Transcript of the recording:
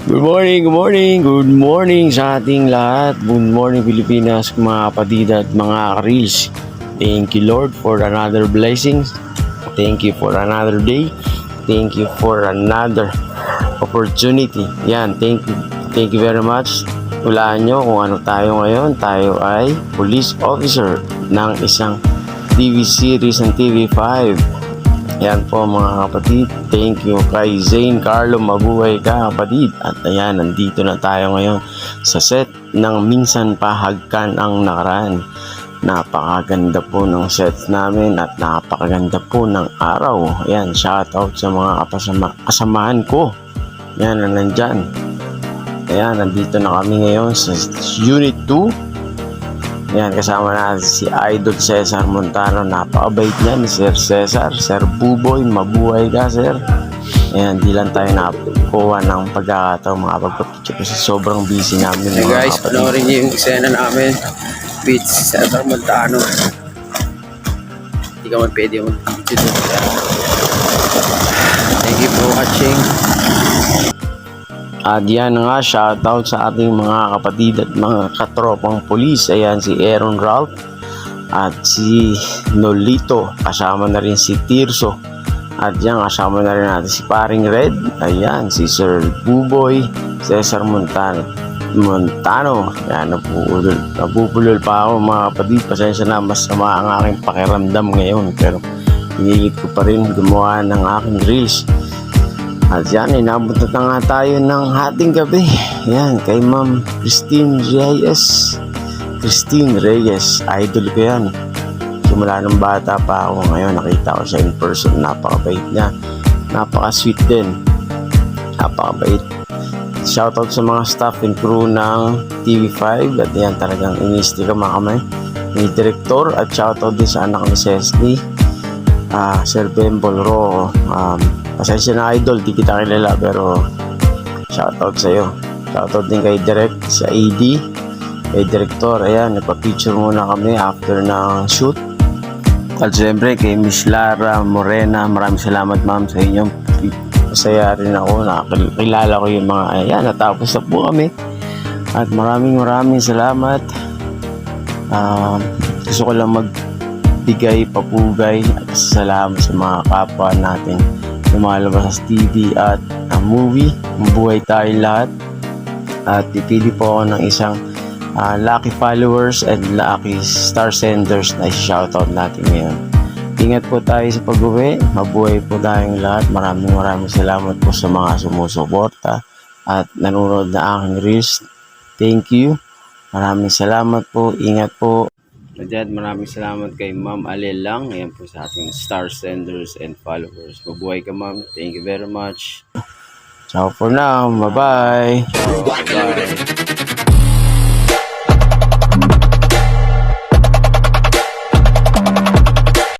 Good morning, good morning sa ating lahat. Good morning Pilipinas, mga kapatid at mga reels. Thank you Lord for another blessings. Thank you for another day. Thank you for another opportunity. Yan, thank you very much. Hulaan nyo kung ano tayo ngayon. Tayo ay police officer ng isang TV series ng TV5. Ayan po mga kapatid, thank you kay Zane Carlo, mabuhay ka kapatid. At ayan, nandito na tayo ngayon sa set ng Minsan Pa Hagkan Ang Nakaraan. Napakaganda po ng set namin at napakaganda po ng araw. Ayan, shout out sa mga kasamahan ko. Ayan, na nandyan. Ayan, nandito na kami ngayon sa Unit 2. Yan, kasama natin si Idol Cesar Montano. Napakabait niya ni Sir Cesar. Sir Buboy, mabuhay ka, Sir. Ayan, di lang tayo nakuha ng pagkakataon makapagpapicture kasi sobrang busy namin. Hey guys, panoorin niyo yung eksena namin with Cesar Montano. Hindi ka man pwede mag-video doon. Thank you for watching. At yan nga, shoutout sa ating mga kapatid at mga katropang polis. Ayan, si Aaron Ralph at si Nolito. Kasama na rin si Tirso. At yan, kasama na rin natin si Paring Red. Ayan, si Sir Buboy, Cesar Montano. Yan, napupulol pa ako mga kapatid. Pasensya na, masama ang aking pakiramdam ngayon. Pero hinilit ko pa rin gumawa ng aking reels. At yan, inabot na nga tayo ng hating gabi. Yan, kay Ma'am Christine Reyes. Christine Reyes, idol ko yan. Simula ng bata pa ako, ngayon nakita ko siya in person. Napakabait niya. Napaka-sweet din. Napakabait. Shoutout sa mga staff and crew ng TV5. At yan, talagang inistika kami ni Director. At shoutout din sa anak ni Cesny, Sir Bembol Ro. Pasensya na Idol, di kita kilala pero shoutout sa'yo. Shoutout din kay Direct, sa AD, kay Director. Ayan, nagpa-picture muna kami after ng shoot. At siyempre kay Miss Lara Morena, maraming salamat ma'am sa inyong. Masaya rin ako, nakakilala ko yung mga ayan, natapos na po kami. At maraming salamat. Gusto ko lang magbigay papugay at salamat sa mga kapwa natin lumalabas sa TV at movie. Mabuhay tayo lahat. At pipili po ako ng isang lucky followers and lucky star senders na shoutout natin ngayon. Ingat po tayo sa pag-uwi. Mabuhay po tayong lahat. Maraming salamat po sa mga sumusuporta at nanonood na aking reels. Thank you. Maraming salamat po. Ingat po. Dad, maraming salamat kay Ma'am Alelang. Ayan po sa ating star senders and followers. Mabuhay ka, Ma'am. Thank you very much. Ciao for now. Bye-bye. Bye-bye.